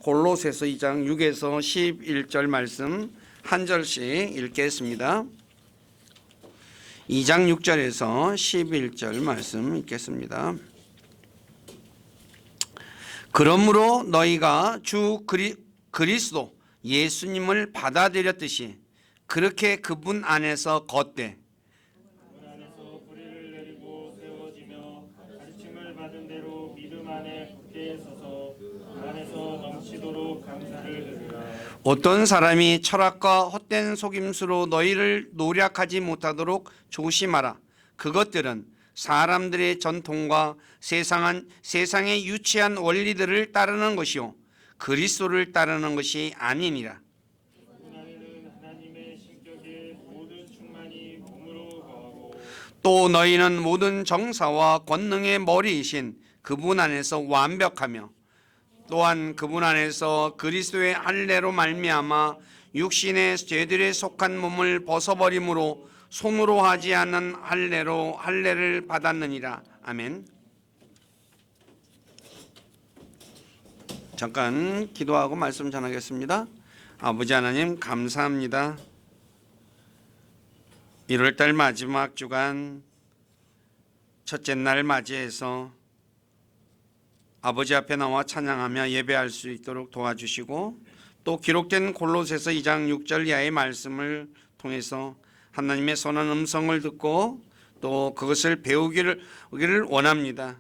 골로새서 2장 6에서 11절 말씀 한 절씩 읽겠습니다. 2장 6절에서 11절 말씀 읽겠습니다. 그러므로 너희가 주 그리스도 예수님을 받아들였듯이 그렇게 그분 안에서 걷되 그분 안에서 뿌리를 내리고 세워지며 가르침을 받은 대로 믿음 안에 굳게 서서 그 안에서 넘치도록 감사를 드리라. 어떤 사람이 철학과 헛된 속임수로 너희를 노력하지 못하도록 조심하라. 그것들은 사람들의 전통과 세상의 유치한 원리들을 따르는 것이요 그리스도를 따르는 것이 아니니라. 그분 안에는 하나님의 신격의 모든 충만이 몸으로 거하고 또 너희는 모든 정사와 권능의 머리이신 그분 안에서 완벽하며 또한 그분 안에서 그리스도의 할례로 말미암아 육신의 죄들에 속한 몸을 벗어버림으로 손으로 하지 않는 할례로 할례를 받았느니라. 아멘. 잠깐 기도하고 말씀 전하겠습니다. 아버지 하나님 감사합니다. 1월달 마지막 주간 첫째 날 맞이해서 아버지 앞에 나와 찬양하며 예배할 수 있도록 도와주시고 또 기록된 골로새서 2장 6절 이하의 말씀을 통해서 하나님의 선한 음성을 듣고 또 그것을 배우기를 원합니다.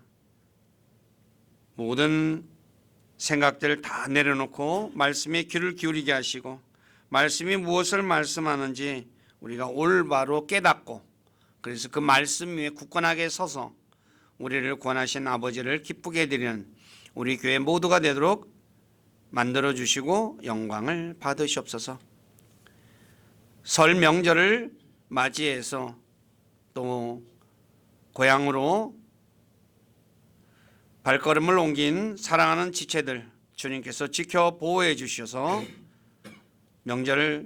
모든 생각들을 다 내려놓고 말씀에 귀를 기울이게 하시고 말씀이 무엇을 말씀하는지 우리가 올바로 깨닫고 그래서 그 말씀 위에 굳건하게 서서 우리를 구원하신 아버지를 기쁘게 해드리는 우리 교회 모두가 되도록 만들어주시고 영광을 받으시옵소서. 설 명절을 맞이해서 또 고향으로 발걸음을 옮긴 사랑하는 지체들 주님께서 지켜 보호해 주셔서 명절에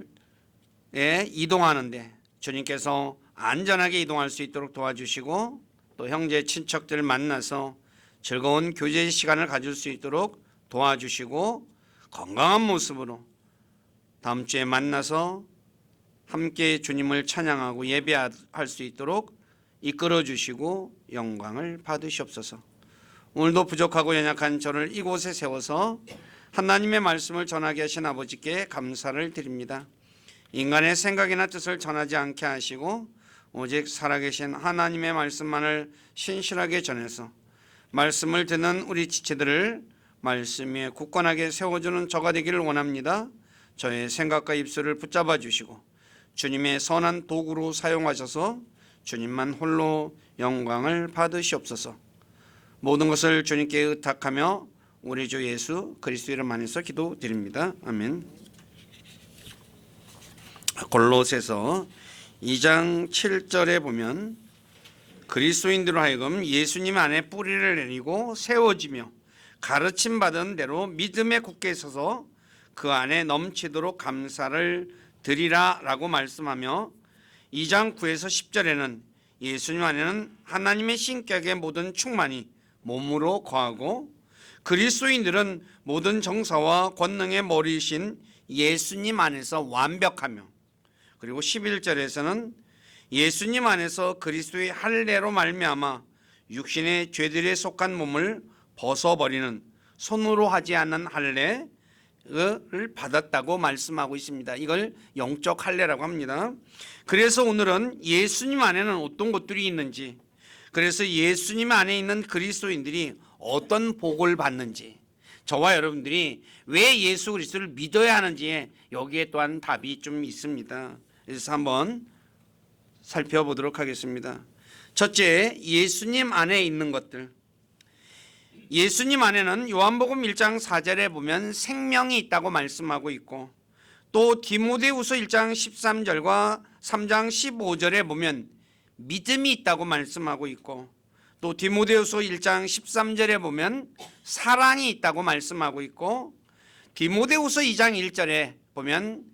이동하는데 주님께서 안전하게 이동할 수 있도록 도와주시고 또 형제 친척들 만나서 즐거운 교제 시간을 가질 수 있도록 도와주시고 건강한 모습으로 다음 주에 만나서 함께 주님을 찬양하고 예배할 수 있도록 이끌어 주시고 영광을 받으시옵소서. 오늘도 부족하고 연약한 저를 이곳에 세워서 하나님의 말씀을 전하게 하신 아버지께 감사를 드립니다. 인간의 생각이나 뜻을 전하지 않게 하시고 오직 살아계신 하나님의 말씀만을 신실하게 전해서 말씀을 듣는 우리 지체들을 말씀 위에 굳건하게 세워주는 저가 되기를 원합니다. 저의 생각과 입술을 붙잡아 주시고 주님의 선한 도구로 사용하셔서 주님만 홀로 영광을 받으시옵소서. 모든 것을 주님께 의탁하며 우리 주 예수 그리스도 이름 안에서 기도드립니다. 아멘. 골로새서 2장 7절에 보면 그리스도인들로 하여금 예수님 안에 뿌리를 내리고 세워지며 가르침받은 대로 믿음에 굳게 서서 그 안에 넘치도록 감사를 드리라 라고 말씀하며 2장 9에서 10절에는 예수님 안에는 하나님의 신격의 모든 충만이 몸으로 거하고 그리스도인들은 모든 정사와 권능의 머리이신 예수님 안에서 완벽하며 그리고 11절에서는 예수님 안에서 그리스도의 할례로 말미암아 육신의 죄들에 속한 몸을 벗어버리는 손으로 하지 않는 할례를 받았다고 말씀하고 있습니다. 이걸 영적 할례라고 합니다. 그래서 오늘은 예수님 안에는 어떤 것들이 있는지 그래서 예수님 안에 있는 그리스도인들이 어떤 복을 받는지 저와 여러분들이 왜 예수 그리스도를 믿어야 하는지에 여기에 또한 답이 좀 있습니다. 그래서 한번 살펴보도록 하겠습니다. 첫째, 예수님 안에 있는 것들. 예수님 안에는 요한복음 1장 4절에 보면 생명이 있다고 말씀하고 있고 또 디모데후서 1장 13절과 3장 15절에 보면 믿음이 있다고 말씀하고 있고 또 디모데후서 1장 13절에 보면 사랑이 있다고 말씀하고 있고 디모데후서 2장 1절에 보면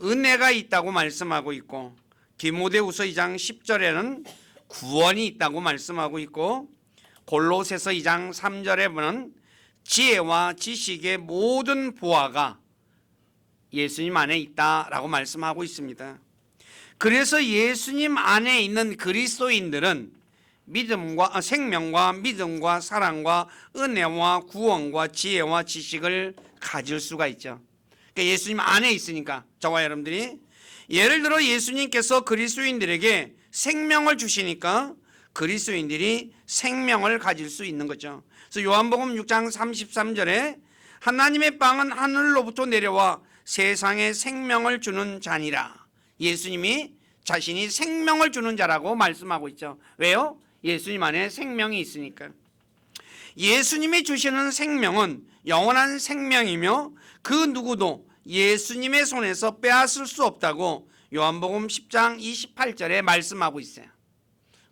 은혜가 있다고 말씀하고 있고 디모데후서 2장 10절에는 구원이 있다고 말씀하고 있고 골로새서 2장 3절에 보면 지혜와 지식의 모든 보화가 예수님 안에 있다라고 말씀하고 있습니다. 그래서 예수님 안에 있는 그리스도인들은 믿음과 생명과 믿음과 사랑과 은혜와 구원과 지혜와 지식을 가질 수가 있죠. 그러니까 예수님 안에 있으니까 저와 여러분들이 예를 들어 예수님께서 그리스도인들에게 생명을 주시니까 그리스도인들이 생명을 가질 수 있는 거죠. 그래서 요한복음 6장 33절에 하나님의 빵은 하늘로부터 내려와 세상에 생명을 주는 자니라. 예수님이 자신이 생명을 주는 자라고 말씀하고 있죠. 왜요? 예수님 안에 생명이 있으니까. 예수님이 주시는 생명은 영원한 생명이며 그 누구도 예수님의 손에서 빼앗을 수 없다고 요한복음 10장 28절에 말씀하고 있어요.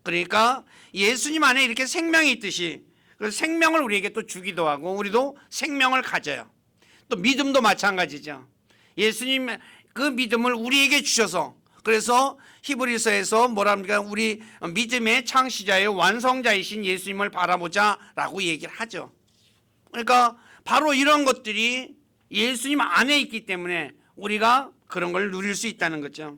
그러니까 예수님 안에 이렇게 생명이 있듯이 그 생명을 우리에게 또 주기도 하고 우리도 생명을 가져요. 또 믿음도 마찬가지죠. 예수님 그 믿음을 우리에게 주셔서 그래서 히브리서에서 뭐랍니까? 우리 믿음의 창시자의 완성자이신 예수님을 바라보자라고 얘기를 하죠. 그러니까 바로 이런 것들이 예수님 안에 있기 때문에 우리가 그런 걸 누릴 수 있다는 거죠.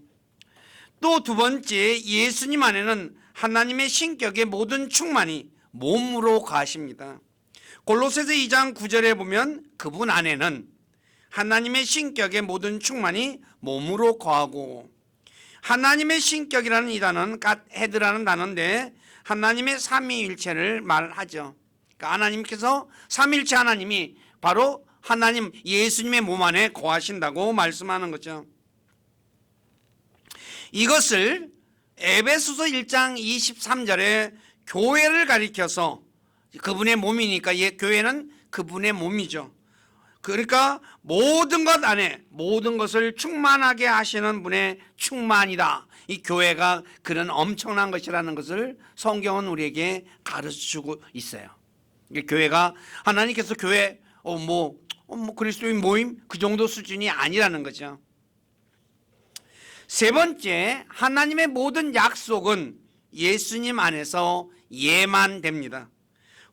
또 두 번째, 예수님 안에는 하나님의 신격의 모든 충만이 몸으로 가십니다. 골로새서 2장 9절에 보면 그분 안에는 하나님의 신격의 모든 충만이 몸으로 거하고, 하나님의 신격이라는 이 단어는 갓헤드라는 단어인데 하나님의 삼위일체를 말하죠. 그러니까 하나님께서 삼위일체 하나님이 바로 하나님 예수님의 몸 안에 거하신다고 말씀하는 거죠. 이것을 에베소서 1장 23절에 교회를 가리켜서 그분의 몸이니까 교회는 그분의 몸이죠. 그러니까 모든 것 안에 모든 것을 충만하게 하시는 분의 충만이다. 이 교회가 그런 엄청난 것이라는 것을 성경은 우리에게 가르쳐주고 있어요. 교회가 하나님께서 교회 그리스도인 모임 그 정도 수준이 아니라는 거죠. 세 번째, 하나님의 모든 약속은 예수님 안에서 예만됩니다.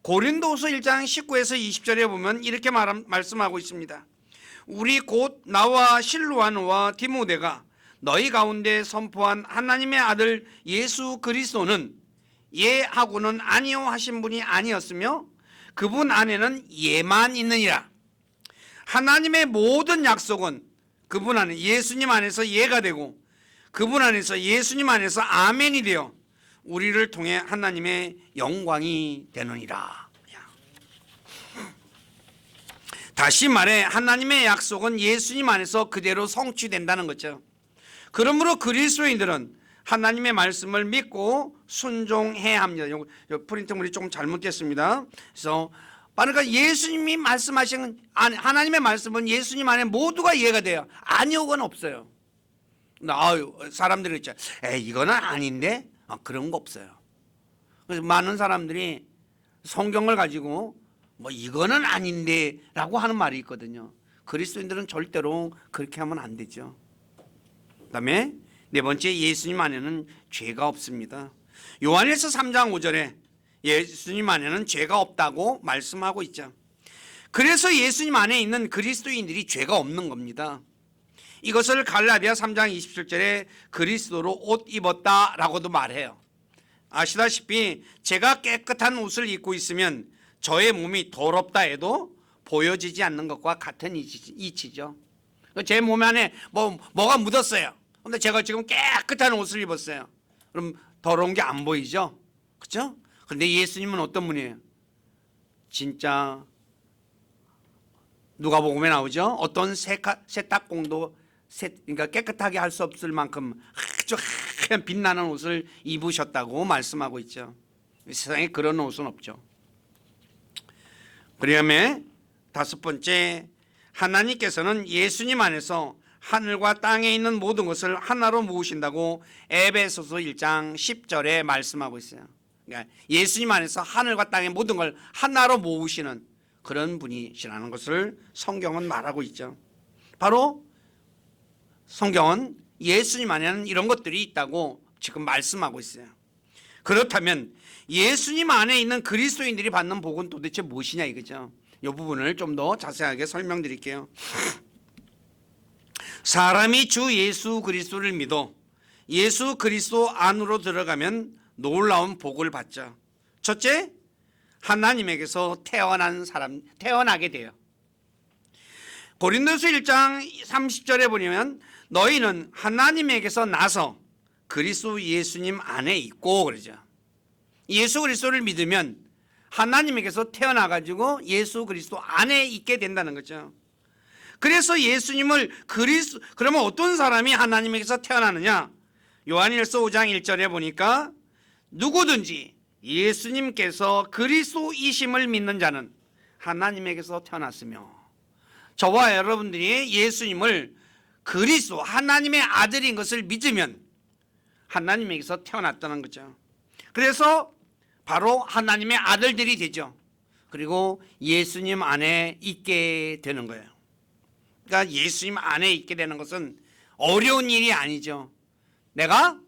고린도후서 1장 19에서 20절에 보면 이렇게 말씀하고 있습니다. 우리 곧 나와 실로아노와 디모데가 너희 가운데 선포한 하나님의 아들 예수 그리스도는 예하고는 아니요 하신 분이 아니었으며 그분 안에는 예만 있느니라. 하나님의 모든 약속은 그분 안에 예수님 안에서 예가 되고 그분 안에서 예수님 안에서 아멘이 되어 우리를 통해 하나님의 영광이 되느니라. 다시 말해 하나님의 약속은 예수님 안에서 그대로 성취된다는 거죠. 그러므로 그리스도인들은 하나님의 말씀을 믿고 순종해야 합니다. 프린트물이 조금 잘못됐습니다. 그래서 그러니까 예수님이 말씀하신 하나님의 말씀은 예수님 안에 모두가 이해가 돼요. 아니오건 없어요. 사람들이 있죠. 이거는 아닌데 그런 거 없어요. 그래서 많은 사람들이 성경을 가지고 이거는 아닌데 라고 하는 말이 있거든요. 그리스도인들은 절대로 그렇게 하면 안 되죠. 그 다음에 네 번째, 예수님 안에는 죄가 없습니다. 요한일서 3장 5절에 예수님 안에는 죄가 없다고 말씀하고 있죠. 그래서 예수님 안에 있는 그리스도인들이 죄가 없는 겁니다. 이것을 갈라디아 3장 27절에 그리스도로 옷 입었다라고도 말해요. 아시다시피 제가 깨끗한 옷을 입고 있으면 저의 몸이 더럽다 해도 보여지지 않는 것과 같은 이치죠. 제 몸 안에 뭐가 묻었어요. 근데 제가 지금 깨끗한 옷을 입었어요. 그럼 더러운 게 안 보이죠? 그렇죠? 그런데 예수님은 어떤 분이에요? 진짜 누가복음에 나오죠? 어떤 세탁공도 그러니까 깨끗하게 할 수 없을 만큼 아주 하얀 빛나는 옷을 입으셨다고 말씀하고 있죠. 세상에 그런 옷은 없죠. 그다음에 다섯 번째, 하나님께서는 예수님 안에서 하늘과 땅에 있는 모든 것을 하나로 모으신다고 에베소서 1장 10절에 말씀하고 있어요. 그러니까 예수님 안에서 하늘과 땅의 모든 걸 하나로 모으시는 그런 분이시라는 것을 성경은 말하고 있죠. 바로 성경은 예수님 안에는 이런 것들이 있다고 지금 말씀하고 있어요. 그렇다면 예수님 안에 있는 그리스도인들이 받는 복은 도대체 무엇이냐 이거죠. 이 부분을 좀 더 자세하게 설명드릴게요. 사람이 주 예수 그리스도를 믿어 예수 그리스도 안으로 들어가면 놀라운 복을 받죠. 첫째, 하나님에게서 태어나게 돼요. 고린도서 1장 30절에 보면 너희는 하나님에게서 나서 그리스도 예수님 안에 있고 그러죠. 예수 그리스도를 믿으면 하나님에게서 태어나가지고 예수 그리스도 안에 있게 된다는 거죠. 그래서 예수님을 그러면 어떤 사람이 하나님에게서 태어나느냐? 요한일서 5장 1절에 보니까 누구든지 예수님께서 그리스도이심을 믿는 자는 하나님에게서 태어났으며 저와 여러분들이 예수님을 그리스도 하나님의 아들인 것을 믿으면 하나님에게서 태어났다는 거죠. 그래서 바로 하나님의 아들들이 되죠. 그리고 예수님 안에 있게 되는 거예요. 그러니까 예수님 안에 있게 되는 것은 어려운 일이 아니죠. 내가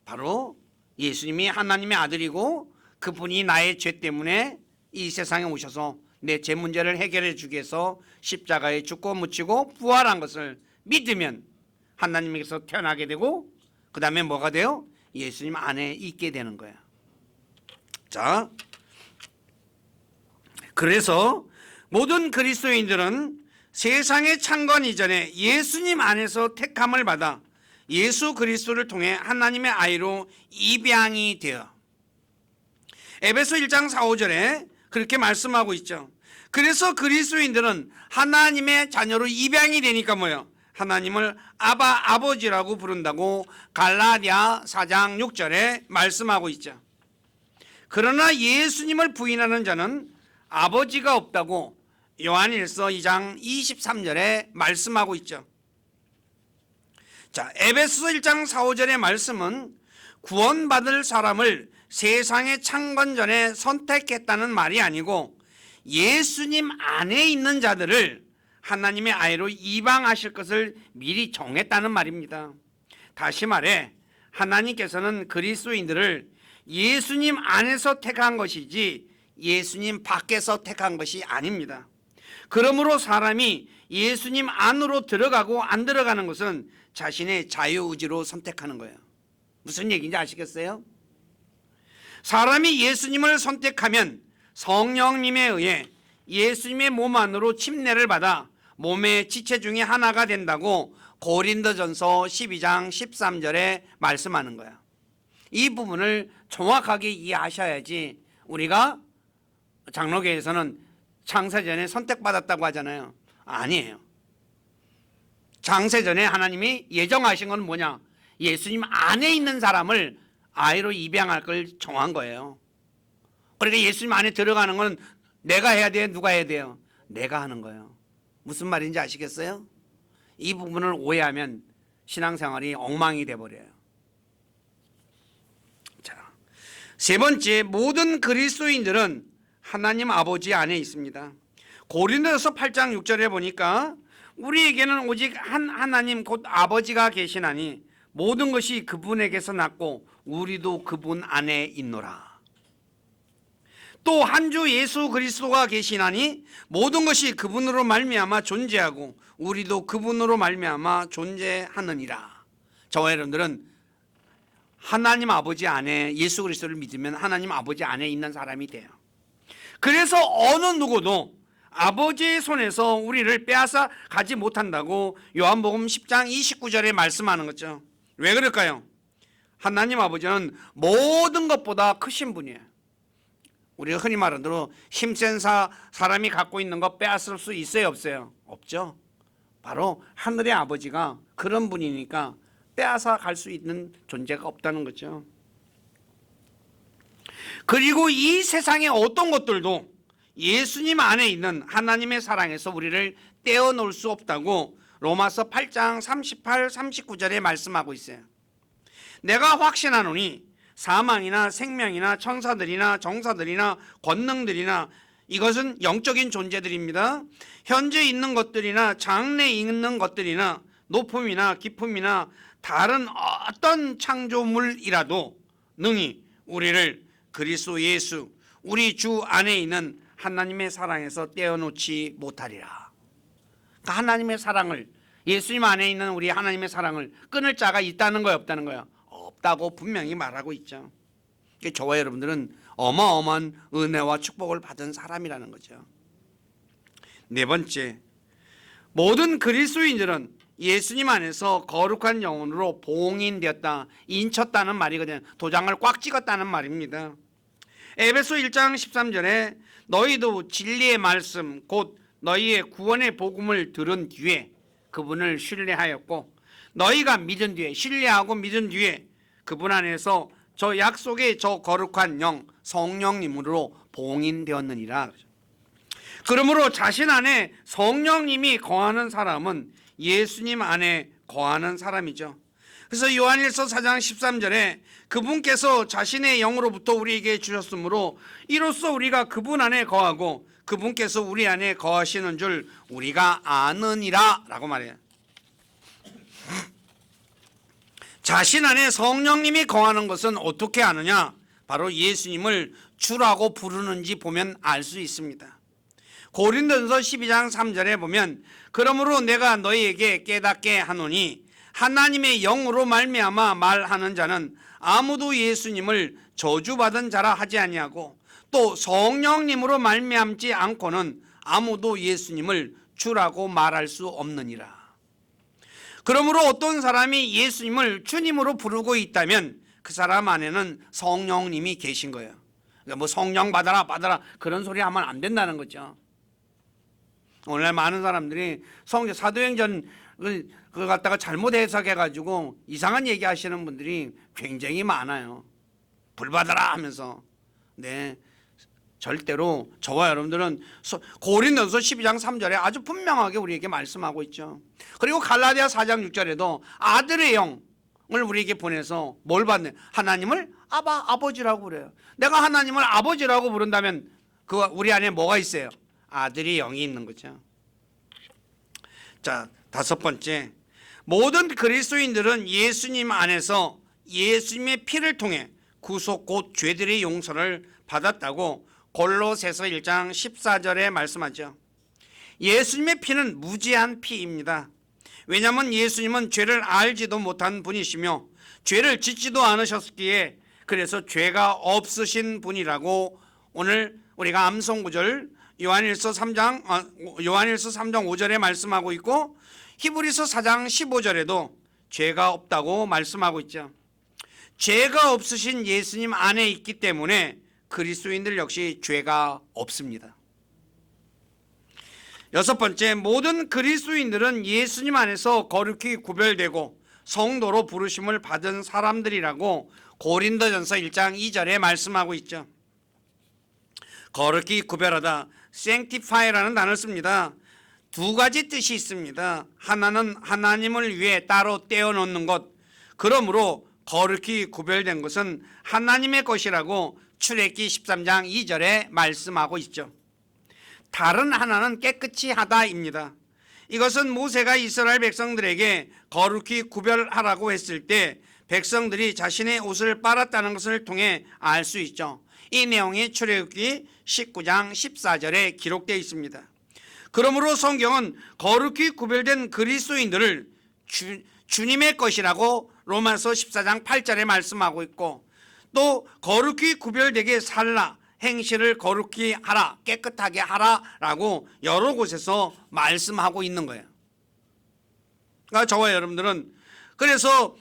바로 예수님이 하나님의 아들이고 그분이 나의 죄 때문에 이 세상에 오셔서 내 죄 문제를 해결해 주기 위해서 십자가에 죽고 묻히고 부활한 것을 믿으면 하나님에게서 태어나게 되고 그 다음에 뭐가 돼요? 예수님 안에 있게 되는 거예요. 자, 그래서 모든 그리스도인들은 세상의 창건 이전에 예수님 안에서 택함을 받아 예수 그리스도를 통해 하나님의 아이로 입양이 되어 에베소 1장 4, 5절에 그렇게 말씀하고 있죠. 그래서 그리스도인들은 하나님의 자녀로 입양이 되니까 뭐예요? 하나님을 아버지라고 부른다고 갈라디아 4장 6절에 말씀하고 있죠. 그러나 예수님을 부인하는 자는 아버지가 없다고 요한일서 2장 23절에 말씀하고 있죠. 자, 에베소서 1장 4, 5절의 말씀은 구원받을 사람을 세상의 창건 전에 선택했다는 말이 아니고 예수님 안에 있는 자들을 하나님의 아이로 입양하실 것을 미리 정했다는 말입니다. 다시 말해 하나님께서는 그리스도인들을 예수님 안에서 택한 것이지 예수님 밖에서 택한 것이 아닙니다. 그러므로 사람이 예수님 안으로 들어가고 안 들어가는 것은 자신의 자유의지로 선택하는 거예요. 무슨 얘기인지 아시겠어요? 사람이 예수님을 선택하면 성령님에 의해 예수님의 몸 안으로 침례를 받아 몸의 지체 중에 하나가 된다고 고린도전서 12장 13절에 말씀하는 거야. 이 부분을 정확하게 이해하셔야지. 우리가 장로교에서는 창세전에 선택받았다고 하잖아요. 아니에요. 창세전에 하나님이 예정하신 건 뭐냐? 예수님 안에 있는 사람을 아이로 입양할 걸 정한 거예요. 그러니까 예수님 안에 들어가는 건 내가 해야 돼요? 누가 해야 돼요? 내가 하는 거예요. 무슨 말인지 아시겠어요? 이 부분을 오해하면 신앙생활이 엉망이 돼버려요. 자, 세 번째, 모든 그리스도인들은 하나님 아버지 안에 있습니다. 고린도서 8장 6절에 보니까 우리에게는 오직 한 하나님 곧 아버지가 계시나니 모든 것이 그분에게서 났고 우리도 그분 안에 있노라. 또 한 주 예수 그리스도가 계시나니 모든 것이 그분으로 말미암아 존재하고 우리도 그분으로 말미암아 존재하느니라. 저와 여러분들은 하나님 아버지 안에 예수 그리스도를 믿으면 하나님 아버지 안에 있는 사람이 돼요. 그래서 어느 누구도 아버지의 손에서 우리를 빼앗아 가지 못한다고 요한복음 10장 29절에 말씀하는 거죠. 왜 그럴까요? 하나님 아버지는 모든 것보다 크신 분이에요. 우리가 흔히 말하는 대로 힘센 사람이 갖고 있는 거 빼앗을 수 있어요, 없어요? 없죠. 바로 하늘의 아버지가 그런 분이니까 빼앗아 갈 수 있는 존재가 없다는 거죠. 그리고 이 세상의 어떤 것들도 예수님 안에 있는 하나님의 사랑에서 우리를 떼어놓을 수 없다고 로마서 8장 38, 39절에 말씀하고 있어요. 내가 확신하노니 사망이나 생명이나 천사들이나 정사들이나 권능들이나 이것은 영적인 존재들입니다. 현재 있는 것들이나 장래 있는 것들이나 높음이나 깊음이나 다른 어떤 창조물이라도 능히 우리를 그리스도 예수 우리 주 안에 있는 하나님의 사랑에서 떼어놓지 못하리라. 그러니까 하나님의 사랑을, 예수님 안에 있는 우리 하나님의 사랑을 끊을 자가 있다는 거예요, 없다는 거예요? 없다고 분명히 말하고 있죠. 저와 여러분들은 어마어마한 은혜와 축복을 받은 사람이라는 거죠. 네 번째, 모든 그리스도인들은 예수님 안에서 거룩한 영혼으로 봉인되었다, 인쳤다는 말이거든요. 도장을 꽉 찍었다는 말입니다. 에베소 1장 13절에 너희도 진리의 말씀 곧 너희의 구원의 복음을 들은 뒤에 그분을 신뢰하였고, 너희가 믿은 뒤에, 신뢰하고 믿은 뒤에 그분 안에서 저 약속의 저 거룩한 영 성령님으로 봉인되었느니라. 그러므로 자신 안에 성령님이 거하는 사람은 예수님 안에 거하는 사람이죠. 그래서 요한일서 4장 13절에 그분께서 자신의 영으로부터 우리에게 주셨으므로 이로써 우리가 그분 안에 거하고 그분께서 우리 안에 거하시는 줄 우리가 아느니라 라고 말해요. 자신 안에 성령님이 거하는 것은 어떻게 아느냐? 바로 예수님을 주라고 부르는지 보면 알 수 있습니다. 고린도전서 12장 3절에 보면 그러므로 내가 너희에게 깨닫게 하노니 하나님의 영으로 말미암아 말하는 자는 아무도 예수님을 저주받은 자라 하지 아니하고 또 성령님으로 말미암지 않고는 아무도 예수님을 주라고 말할 수 없느니라. 그러므로 어떤 사람이 예수님을 주님으로 부르고 있다면 그 사람 안에는 성령님이 계신 거예요. 그러니까 뭐 성령 받아라 받아라 그런 소리 하면 안 된다는 거죠. 오늘날 많은 사람들이 성경 사도행전 그걸 갖다가 잘못 해석해가지고 이상한 얘기하시는 분들이 굉장히 많아요. 불 받아라 하면서. 네, 절대로 저와 여러분들은 고린도전서 12장 3절에 아주 분명하게 우리에게 말씀하고 있죠. 그리고 갈라디아 4장 6절에도 아들의 영을 우리에게 보내서 뭘 받네? 하나님을 아버지라고 그래요. 내가 하나님을 아버지라고 부른다면 그 우리 안에 뭐가 있어요? 아들이 영이 있는 거죠. 자, 다섯 번째, 모든 그리스도인들은 예수님 안에서 예수님의 피를 통해 구속 곧 죄들의 용서를 받았다고 골로새서 1장 14절에 말씀하죠. 예수님의 피는 무지한 피입니다. 왜냐하면 예수님은 죄를 알지도 못한 분이시며 죄를 짓지도 않으셨기에 그래서 죄가 없으신 분이라고 오늘 우리가 암송구절 요한일서 3장 5절에 말씀하고 있고 히브리서 4장 15절에도 죄가 없다고 말씀하고 있죠. 죄가 없으신 예수님 안에 있기 때문에 그리스도인들 역시 죄가 없습니다. 여섯 번째, 모든 그리스도인들은 예수님 안에서 거룩히 구별되고 성도로 부르심을 받은 사람들이라고 고린도전서 1장 2절에 말씀하고 있죠. 거룩히 구별하다, sanctify라는 단어를 씁니다. 두 가지 뜻이 있습니다. 하나는 하나님을 위해 따로 떼어놓는 것, 그러므로 거룩히 구별된 것은 하나님의 것이라고 출애굽기 13장 2절에 말씀하고 있죠. 다른 하나는 깨끗이 하다입니다. 이것은 모세가 이스라엘 백성들에게 거룩히 구별하라고 했을 때 백성들이 자신의 옷을 빨았다는 것을 통해 알 수 있죠. 이 내용이 출애굽기 19장 14절에 기록되어 있습니다. 그러므로 성경은 거룩히 구별된 그리스도인들을 주님의 것이라고 로마서 14장 8절에 말씀하고 있고 또 거룩히 구별되게 살라, 행실을 거룩히 하라, 깨끗하게 하라라고 여러 곳에서 말씀하고 있는 거예요. 그러니까 저와 여러분들은 그래서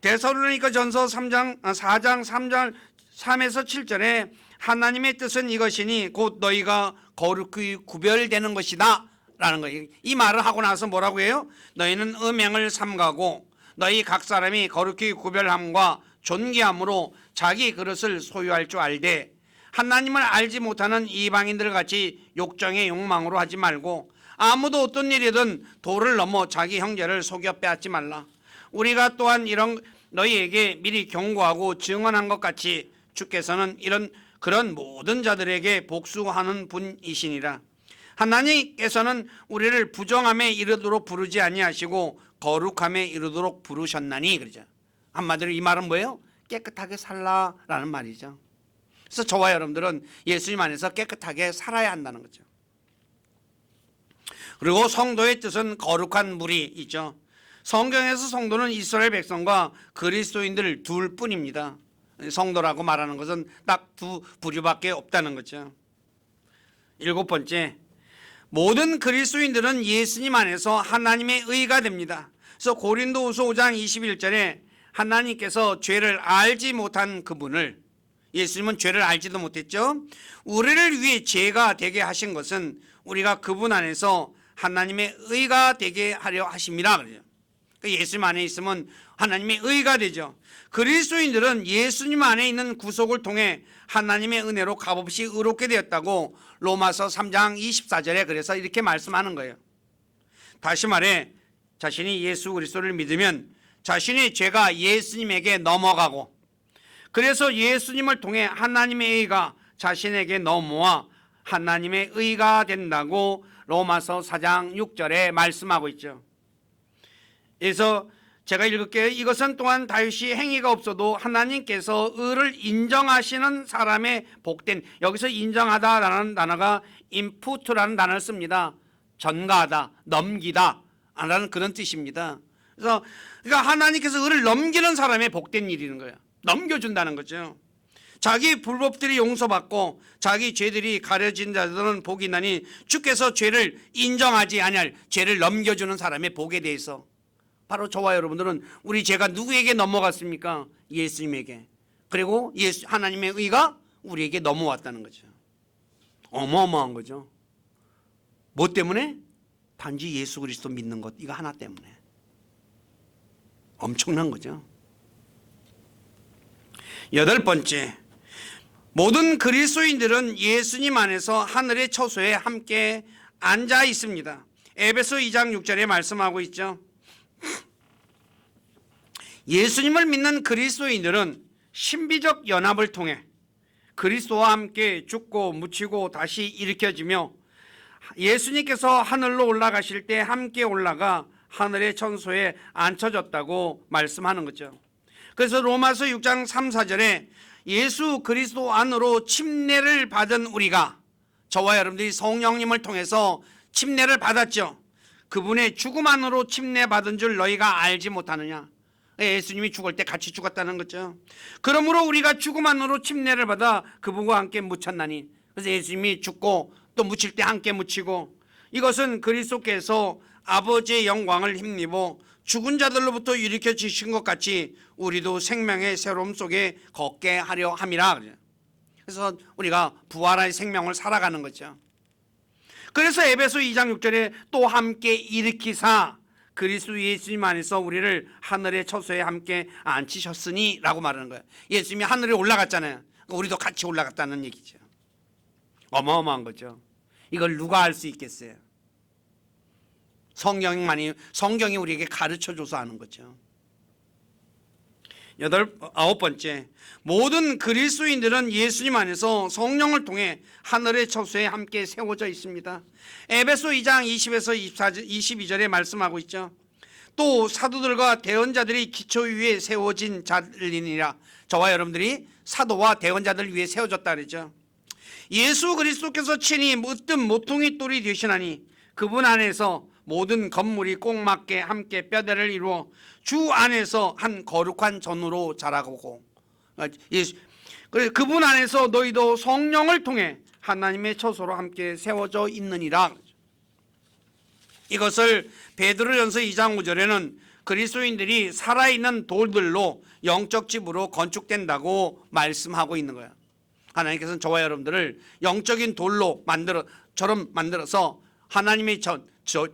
데살로니가전서 4장 3에서 7절에 하나님의 뜻은 이것이니 곧 너희가 거룩히 구별되는 것이다 라는 거예요. 이 말을 하고 나서 뭐라고 해요? 너희는 음행을 삼가고 너희 각 사람이 거룩히 구별함과 존귀함으로 자기 그릇을 소유할 줄 알되 하나님을 알지 못하는 이방인들 같이 욕정의 욕망으로 하지 말고 아무도 어떤 일이든 도를 넘어 자기 형제를 속여 빼앗지 말라. 우리가 또한 이런 너희에게 미리 경고하고 증언한 것 같이 주께서는 그런 모든 자들에게 복수하는 분이시니라. 하나님께서는 우리를 부정함에 이르도록 부르지 아니하시고 거룩함에 이르도록 부르셨나니 그러죠. 한마디로 이 말은 뭐예요? 깨끗하게 살라라는 말이죠. 그래서 저와 여러분들은 예수님 안에서 깨끗하게 살아야 한다는 거죠. 그리고 성도의 뜻은 거룩한 무리이죠. 성경에서 성도는 이스라엘 백성과 그리스도인들 둘 뿐입니다. 성도라고 말하는 것은 딱 두 부류밖에 없다는 거죠. 7번째, 모든 그리스도인들은 예수님 안에서 하나님의 의가 됩니다. 그래서 고린도후서 5장 21절에 하나님께서 죄를 알지 못한 그분을, 예수님은 죄를 알지도 못했죠. 우리를 위해 죄가 되게 하신 것은 우리가 그분 안에서 하나님의 의가 되게 하려 하심이라 그래요. 예수님 안에 있으면 하나님의 의가 되죠. 그리스도인들은 예수님 안에 있는 구속을 통해 하나님의 은혜로 값없이 의롭게 되었다고 로마서 3장 24절에 그래서 이렇게 말씀하는 거예요. 다시 말해 자신이 예수 그리스도를 믿으면 자신의 죄가 예수님에게 넘어가고, 그래서 예수님을 통해 하나님의 의가 자신에게 넘어와 하나님의 의가 된다고 로마서 4장 6절에 말씀하고 있죠. 그래서 제가 읽을게요. 이것은 또한 다윗이 행위가 없어도 하나님께서 의를 인정하시는 사람의 복된, 여기서 인정하다라는 단어가 인푸트라는 단어를 씁니다. 전가하다, 넘기다 라는 그런 뜻입니다. 그래서 그러니까 하나님께서 의를 넘기는 사람의 복된 일이는 거예요. 넘겨준다는 거죠. 자기 불법들이 용서받고 자기 죄들이 가려진 자들은 복이 나니 주께서 죄를 인정하지 아니할 죄를 넘겨주는 사람의 복에 대해서, 바로 저와 여러분들은 우리 죄가 누구에게 넘어갔습니까? 예수님에게. 그리고 하나님의 의가 우리에게 넘어왔다는 거죠. 어마어마한 거죠. 뭐 때문에? 단지 예수 그리스도 믿는 것, 이거 하나 때문에. 엄청난 거죠. 8번째, 모든 그리스도인들은 예수님 안에서 하늘의 처소에 함께 앉아 있습니다. 에베소 2장 6절에 말씀하고 있죠. 예수님을 믿는 그리스도인들은 신비적 연합을 통해 그리스도와 함께 죽고 묻히고 다시 일으켜지며 예수님께서 하늘로 올라가실 때 함께 올라가 하늘의 천소에 앉혀졌다고 말씀하는 거죠. 그래서 로마서 6장 3, 4절에 예수 그리스도 안으로 침례를 받은 우리가, 저와 여러분들이 성령님을 통해서 침례를 받았죠. 그분의 죽음 안으로 침례받은 줄 너희가 알지 못하느냐. 예수님이 죽을 때 같이 죽었다는 거죠. 그러므로 우리가 죽음 안으로 침례를 받아 그분과 함께 묻혔나니, 그래서 예수님이 죽고 또 묻힐 때 함께 묻히고, 이것은 그리스도께서 아버지의 영광을 힘입어 죽은 자들로부터 일으켜 주신 것 같이 우리도 생명의 새로움 속에 걷게 하려 함이라. 그래서 우리가 부활의 생명을 살아가는 거죠. 그래서 에베소 2장 6절에 또 함께 일으키사 그리스도 예수님 안에서 우리를 하늘의 처소에 함께 앉히셨으니 라고 말하는 거예요. 예수님이 하늘에 올라갔잖아요. 우리도 같이 올라갔다는 얘기죠. 어마어마한 거죠. 이걸 누가 알 수 있겠어요? 성경이 우리에게 가르쳐줘서 하는 거죠. 9번째, 모든 그리스도인들은 예수님 안에서 성령을 통해 하늘의 처소에 함께 세워져 있습니다. 에베소 2장 20에서 22절에 말씀하고 있죠. 또 사도들과 대언자들이 기초 위에 세워진 자들이니라. 저와 여러분들이 사도와 대언자들 위에 세워졌다 그러죠. 예수 그리스도께서 친히 으뜸 모퉁이 돌이 되시나니 그분 안에서 모든 건물이 꼭 맞게 함께 뼈대를 이루어 주 안에서 한 거룩한 전으로 자라고, 그래서 그분 안에서 너희도 성령을 통해 하나님의 처소로 함께 세워져 있느니라. 이것을 베드로전서 2장 5절에는 그리스도인들이 살아있는 돌들로 영적 집으로 건축된다고 말씀하고 있는 거야. 하나님께서는 저와 여러분들을 영적인 돌로 만들어서 하나님의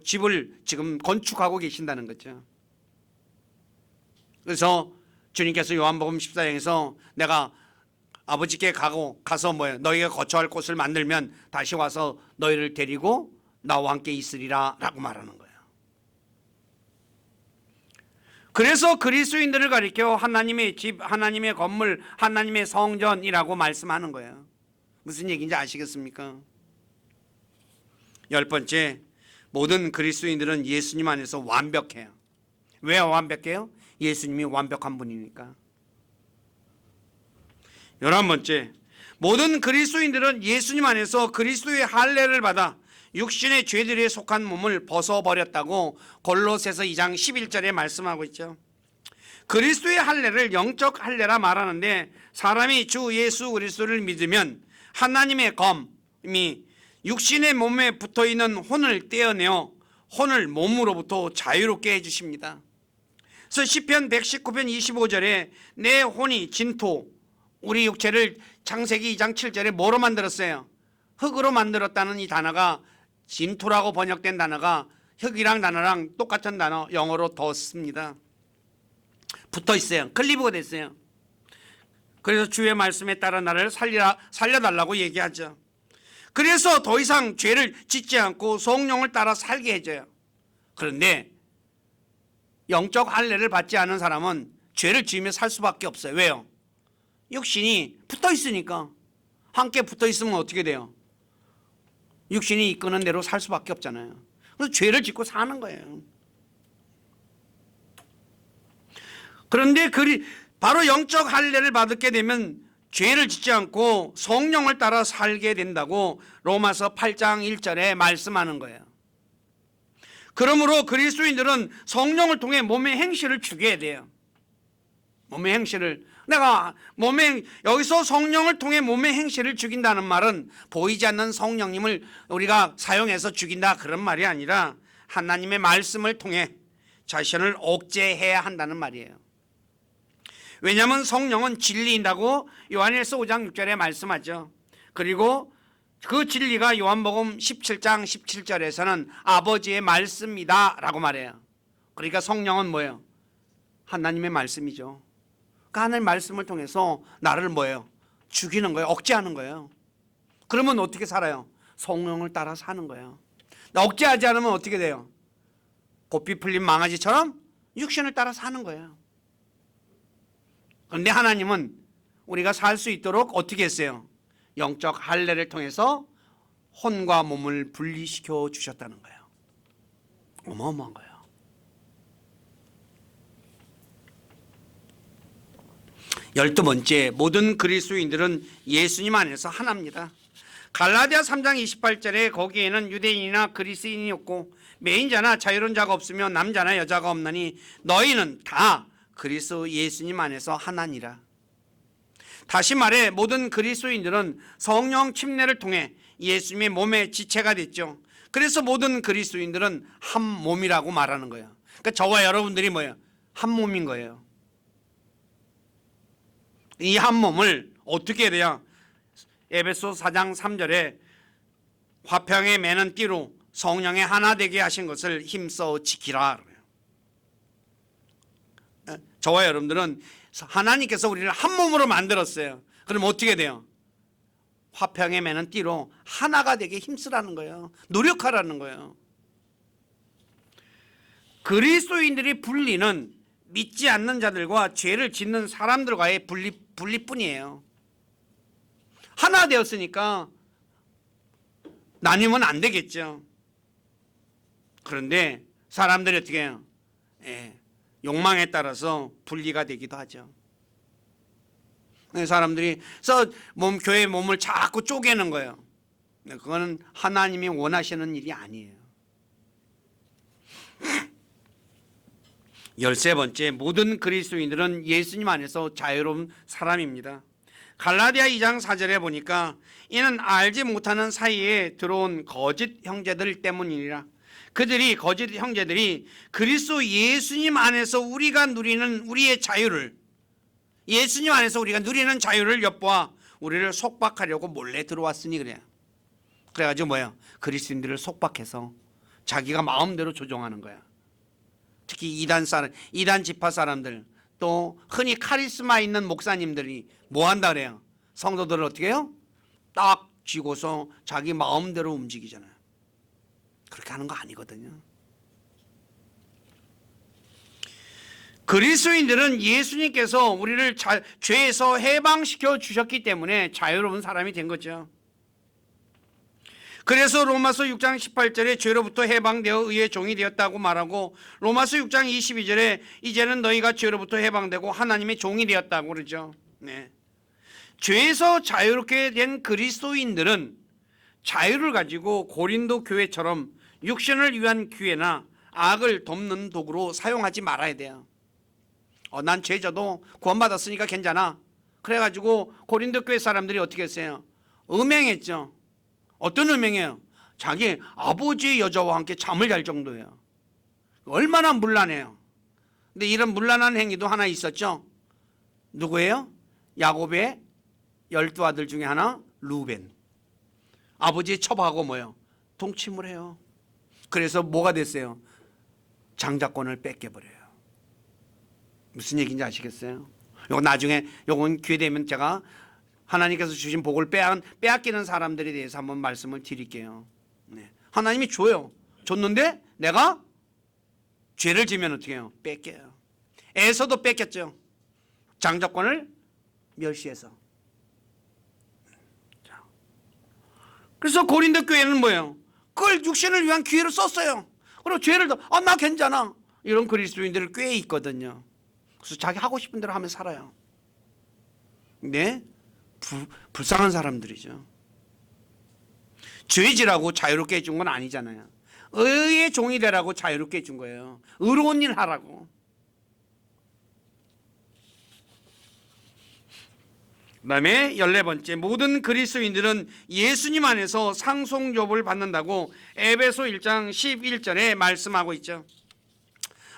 집을 지금 건축하고 계신다는 거죠. 그래서 주님께서 요한복음 14장에서 내가 아버지께 가서 너희가 거처할 곳을 만들면 다시 와서 너희를 데리고 나와 함께 있으리라 라고 말하는 거예요. 그래서 그리스도인들을 가리켜 하나님의 집, 하나님의 건물, 하나님의 성전이라고 말씀하는 거예요. 무슨 얘기인지 아시겠습니까? 10번째, 모든 그리스도인들은 예수님 안에서 완벽해요. 왜 완벽해요? 예수님이 완벽한 분이니까. 11번째, 모든 그리스도인들은 예수님 안에서 그리스도의 할례를 받아 육신의 죄들에 속한 몸을 벗어버렸다고 골로새서 2장 11절에 말씀하고 있죠. 그리스도의 할례를 영적 할례라 말하는데, 사람이 주 예수 그리스도를 믿으면 하나님의 검이 육신의 몸에 붙어있는 혼을 떼어내어 혼을 몸으로부터 자유롭게 해주십니다. 그래서 시편 119편 25절에 내 혼이 진토, 우리 육체를 창세기 2장 7절에 뭐로 만들었어요? 흙으로 만들었다는 이 단어가, 진토라고 번역된 단어가 흙이랑 단어랑 똑같은 단어 영어로 더 씁니다. 붙어 있어요. 클리브가 됐어요. 그래서 주의 말씀에 따라 나를 살려달라고 얘기하죠. 그래서 더 이상 죄를 짓지 않고 성령을 따라 살게 해줘요. 그런데 영적 할례를 받지 않은 사람은 죄를 지으며 살 수밖에 없어요. 왜요? 육신이 붙어 있으니까. 함께 붙어 있으면 어떻게 돼요? 육신이 이끄는 대로 살 수밖에 없잖아요. 그래서 죄를 짓고 사는 거예요. 그런데 바로 영적 할례를 받게 되면 죄를 짓지 않고 성령을 따라 살게 된다고 로마서 8장 1절에 말씀하는 거예요. 그러므로 그리스도인들은 성령을 통해 몸의 행실을 죽여야 돼요. 몸의 행실을, 내가 여기서 성령을 통해 몸의 행실을 죽인다는 말은 보이지 않는 성령님을 우리가 사용해서 죽인다 그런 말이 아니라 하나님의 말씀을 통해 자신을 억제해야 한다는 말이에요. 왜냐하면 성령은 진리인다고 요한일서 5장 6절에 말씀하죠. 그리고 그 진리가 요한복음 17장 17절에서는 아버지의 말씀이다 라고 말해요. 그러니까 성령은 뭐예요? 하나님의 말씀이죠. 그 하나님의 말씀을 통해서 나를 뭐예요? 죽이는 거예요. 억제하는 거예요. 그러면 어떻게 살아요? 성령을 따라 사는 거예요. 억제하지 않으면 어떻게 돼요? 고삐 풀린 망아지처럼 육신을 따라 사는 거예요. 그런데 하나님은 우리가 살 수 있도록 어떻게 했어요? 영적 할례를 통해서 혼과 몸을 분리시켜 주셨다는 거예요. 어마어마한 거예요. 열두 번째, 모든 그리스도인들은 예수님 안에서 하나입니다. 갈라디아 3장 28절에 거기에는 유대인이나 그리스인이 없고 매인자나 자유로운 자가 없으며 남자나 여자가 없나니 너희는 다 그리스도 예수님 안에서 하나니라. 다시 말해 모든 그리스도인들은 성령 침례를 통해 예수님의 몸의 지체가 됐죠. 그래서 모든 그리스도인들은 한 몸이라고 말하는 거예요. 그러니까 저와 여러분들이 뭐예요? 한 몸인 거예요. 이 한 몸을 어떻게 해야 돼요? 에베소 4장 3절에 화평에 매는 띠로 성령의 하나 되게 하신 것을 힘써 지키라. 저와 여러분들은 하나님께서 우리를 한 몸으로 만들었어요. 그럼 어떻게 돼요? 화평에 매는 띠로 하나가 되게 힘쓰라는 거예요. 노력하라는 거예요. 그리스도인들의 분리는 믿지 않는 자들과 죄를 짓는 사람들과의 분리뿐이에요. 하나 되었으니까 나뉘면 안 되겠죠. 그런데 사람들이 어떻게 해요? 욕망에 따라서 분리가 되기도 하죠. 사람들이 교회의 몸을 자꾸 쪼개는 거예요. 그거는 하나님이 원하시는 일이 아니에요. 13번째, 모든 그리스도인들은 예수님 안에서 자유로운 사람입니다. 갈라디아 2장 4절에 보니까 이는 알지 못하는 사이에 들어온 거짓 형제들 때문이니라. 그들이 거짓 형제들이 그리스도 예수님 안에서 우리가 누리는 우리의 자유를, 예수님 안에서 우리가 누리는 자유를 엿보아 우리를 속박하려고 몰래 들어왔으니 그래요. 그래가지고 뭐예요? 그리스도인들을 속박해서 자기가 마음대로 조종하는 거야. 특히 이단 지파 사람들, 또 흔히 카리스마 있는 목사님들이 뭐 한다 그래요? 성도들을 어떻게 해요? 딱 쥐고서 자기 마음대로 움직이잖아요. 그렇게 하는 거 아니거든요. 그리스도인들은 예수님께서 우리를 죄에서 해방시켜 주셨기 때문에 자유로운 사람이 된 거죠. 그래서 로마서 6장 18절에 죄로부터 해방되어 의의 종이 되었다고 말하고, 로마서 6장 22절에 이제는 너희가 죄로부터 해방되고 하나님의 종이 되었다고 그러죠. 네. 죄에서 자유롭게 된 그리스도인들은 자유를 가지고 고린도 교회처럼 육신을 위한 기회나 악을 덮는 도구로 사용하지 말아야 돼요. 난 죄져도 구원받았으니까 괜찮아. 그래가지고 고린도 교회 사람들이 어떻게 했어요? 음행했죠. 어떤 음행이에요? 자기 아버지의 여자와 함께 잠을 잘 정도예요. 얼마나 문란해요. 근데 이런 문란한 행위도 하나 있었죠. 누구예요? 야곱의 12아들 중에 하나 루벤. 아버지의 첩하고 뭐예요? 동침을 해요. 그래서 뭐가 됐어요? 장자권을 뺏겨버려요. 무슨 얘기인지 아시겠어요? 요거 나중에 요건 기회 되면 제가 하나님께서 주신 복을 빼앗기는 사람들에 대해서 한번 말씀을 드릴게요. 네. 하나님이 줘요. 줬는데 내가 죄를 지면 어떻게 해요? 뺏겨요. 에서도 뺏겼죠. 장자권을 멸시해서. 그래서 고린도 교회는 뭐예요? 그걸 육신을 위한 기회로 썼어요. 그리고 죄를 나 괜찮아. 이런 그리스도인들이 꽤 있거든요. 그래서 자기 하고 싶은 대로 하면 살아요. 네? 불쌍한 사람들이죠. 죄지라고 자유롭게 해준 건 아니잖아요. 의의 종이 되라고 자유롭게 해준 거예요. 의로운 일 하라고. 그 다음에 14번째, 모든 그리스도인들은 예수님 안에서 상속욕을 받는다고 에베소 1장 11절에 말씀하고 있죠.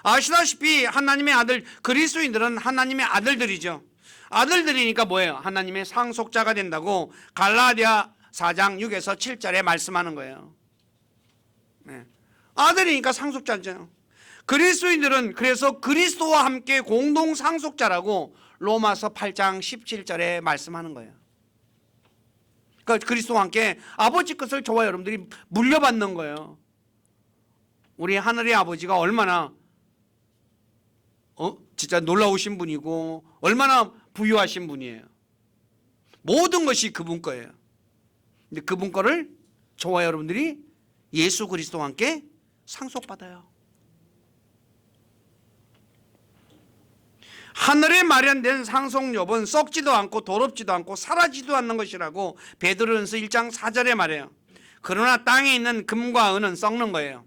아시다시피 하나님의 아들, 그리스도인들은 하나님의 아들들이죠. 아들들이니까 뭐예요? 하나님의 상속자가 된다고 갈라디아 4장 6에서 7절에 말씀하는 거예요. 네. 아들이니까 상속자죠. 그리스도인들은 그래서 그리스도와 함께 공동 상속자라고 로마서 8장 17절에 말씀하는 거예요. 그러니까 그리스도와 함께 아버지 것을 저와 여러분들이 물려받는 거예요. 우리 하늘의 아버지가 얼마나 진짜 놀라우신 분이고 얼마나 부유하신 분이에요. 모든 것이 그분 거예요. 근데 그분 거를 저와 여러분들이 예수 그리스도와 함께 상속받아요. 하늘에 마련된 상속욕은 썩지도 않고 더럽지도 않고 사라지도 않는 것이라고 베드로전서 1장 4절에 말해요. 그러나 땅에 있는 금과 은은 썩는 거예요.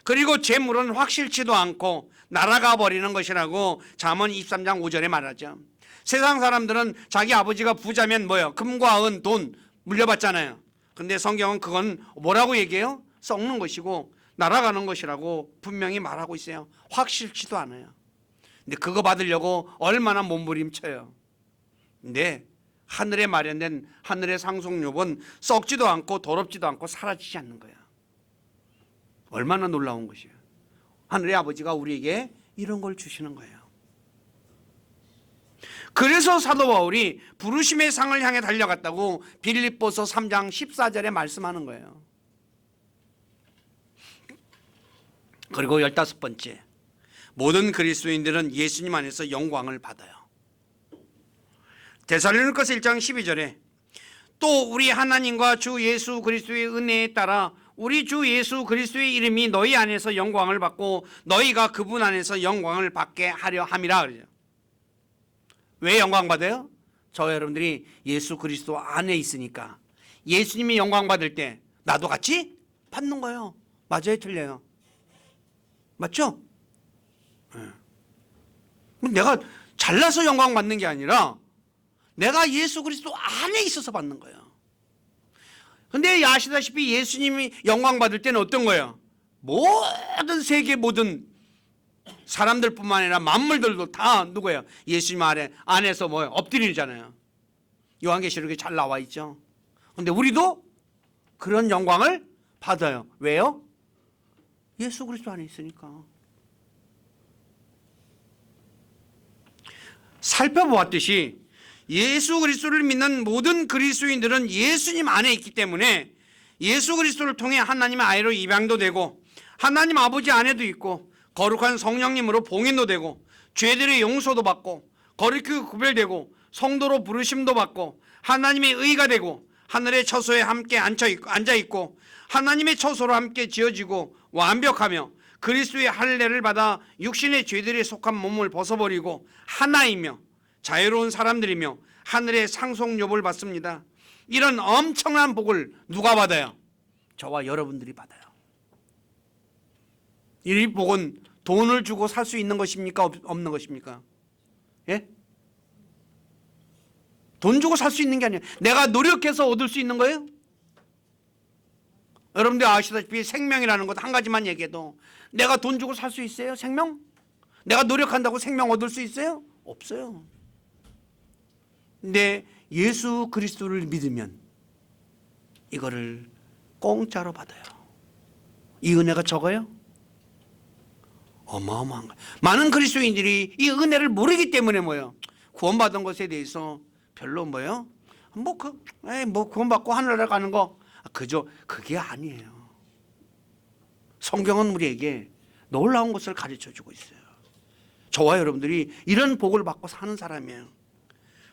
그리고 재물은 확실치도 않고 날아가 버리는 것이라고 잠언 23장 5절에 말하죠. 세상 사람들은 자기 아버지가 부자면 뭐예요? 금과 은, 돈 물려받잖아요. 근데 성경은 그건 뭐라고 얘기해요? 썩는 것이고 날아가는 것이라고 분명히 말하고 있어요. 확실치도 않아요. 근데 그거 받으려고 얼마나 몸부림쳐요. 근데 하늘에 마련된 하늘의 상속욕은 썩지도 않고 더럽지도 않고 사라지지 않는 거야. 얼마나 놀라운 것이에요. 하늘의 아버지가 우리에게 이런 걸 주시는 거예요. 그래서 사도 바울이 부르심의 상을 향해 달려갔다고 빌립보서 3장 14절에 말씀하는 거예요. 그리고 15번째, 모든 그리스도인들은 예수님 안에서 영광을 받아요. 데살로니가서 1장 12절에 또 우리 하나님과 주 예수 그리스도의 은혜에 따라 우리 주 예수 그리스도의 이름이 너희 안에서 영광을 받고 너희가 그분 안에서 영광을 받게 하려 함이라 그러죠. 왜 영광 받아요? 저와 여러분들이 예수 그리스도 안에 있으니까 예수님이 영광 받을 때 나도 같이 받는 거예요. 맞아요, 틀려요? 맞죠? 내가 잘나서 영광 받는 게 아니라 내가 예수 그리스도 안에 있어서 받는 거예요. 근데 아시다시피 예수님이 영광 받을 때는 어떤 거예요? 모든 세계 모든 사람들뿐만 아니라 만물들도 다 누구예요? 예수님 안에서 뭐예요? 엎드리잖아요. 요한계시록에 잘 나와 있죠. 근데 우리도 그런 영광을 받아요. 왜요? 예수 그리스도 안에 있으니까. 살펴보았듯이 예수 그리스도를 믿는 모든 그리스도인들은 예수님 안에 있기 때문에 예수 그리스도를 통해 하나님의 아이로 입양도 되고 하나님 아버지 안에도 있고 거룩한 성령님으로 봉인도 되고 죄들의 용서도 받고 거룩히 구별되고 성도로 부르심도 받고 하나님의 의가 되고 하늘의 처소에 함께 앉아있고 하나님의 처소로 함께 지어지고 완벽하며 그리스도의 할례를 받아 육신의 죄들에 속한 몸을 벗어버리고 하나이며 자유로운 사람들이며 하늘의 상속료를 받습니다. 이런 엄청난 복을 누가 받아요? 저와 여러분들이 받아요. 이 복은 돈을 주고 살 수 있는 것입니까? 없는 것입니까? 예? 돈 주고 살 수 있는 게 아니에요. 내가 노력해서 얻을 수 있는 거예요? 여러분들 아시다시피 생명이라는 것 한 가지만 얘기해도 내가 돈 주고 살 수 있어요? 생명? 내가 노력한다고 생명 얻을 수 있어요? 없어요. 근데 예수 그리스도를 믿으면 이거를 공짜로 받아요. 이 은혜가 적어요? 어마어마한 거예요. 많은 그리스도인들이 이 은혜를 모르기 때문에 뭐예요? 구원받은 것에 대해서 별로 뭐예요? 뭐 구원받고 하늘나라 가는 거 그저 그게 아니에요. 성경은 우리에게 놀라운 것을 가르쳐주고 있어요. 저와 여러분들이 이런 복을 받고 사는 사람이에요.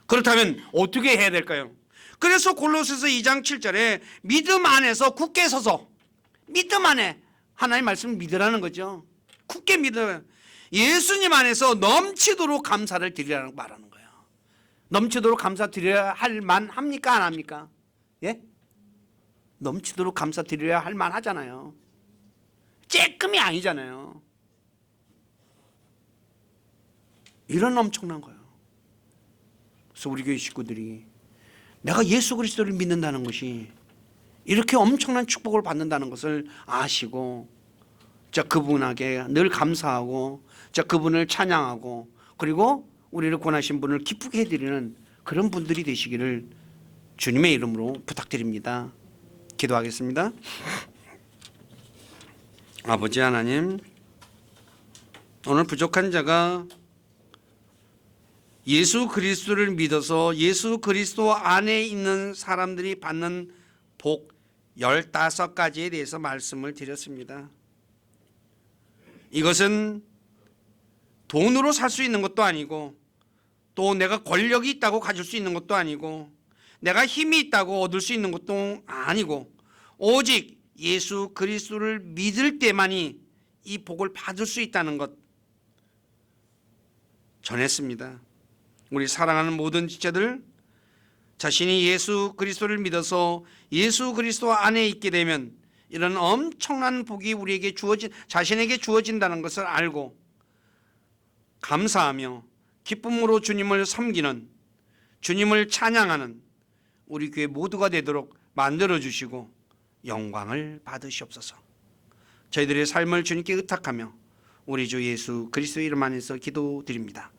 그렇다면 어떻게 해야 될까요? 그래서 골로새서 2장 7절에 믿음 안에서 굳게 서서, 믿음 안에 하나님의 말씀을 믿으라는 거죠. 굳게 믿어요. 예수님 안에서 넘치도록 감사를 드리라는 말하는 거예요. 넘치도록 감사 드려야 할 만합니까? 안 합니까? 예? 넘치도록 감사 드려야 할 만하잖아요. 쬐끔이 아니잖아요. 이런 엄청난 거예요. 그래서 우리 교회 식구들이 내가 예수 그리스도를 믿는다는 것이 이렇게 엄청난 축복을 받는다는 것을 아시고 그분에게 늘 감사하고 그분을 찬양하고 그리고 우리를 권하신 분을 기쁘게 해드리는 그런 분들이 되시기를 주님의 이름으로 부탁드립니다. 기도하겠습니다. 아버지 하나님, 오늘 부족한 자가 예수 그리스도를 믿어서 예수 그리스도 안에 있는 사람들이 받는 복 15가지에 대해서 말씀을 드렸습니다. 이것은 돈으로 살 수 있는 것도 아니고 또 내가 권력이 있다고 가질 수 있는 것도 아니고 내가 힘이 있다고 얻을 수 있는 것도 아니고 오직 예수 그리스도를 믿을 때만이 이 복을 받을 수 있다는 것 전했습니다. 우리 사랑하는 모든 지체들 자신이 예수 그리스도를 믿어서 예수 그리스도 안에 있게 되면 이런 엄청난 복이 우리에게 자신에게 주어진다는 것을 알고 감사하며 기쁨으로 주님을 섬기는, 주님을 찬양하는 우리 교회 모두가 되도록 만들어 주시고 영광을 받으시옵소서. 저희들의 삶을 주님께 의탁하며 우리 주 예수 그리스도의 이름 안에서 기도드립니다.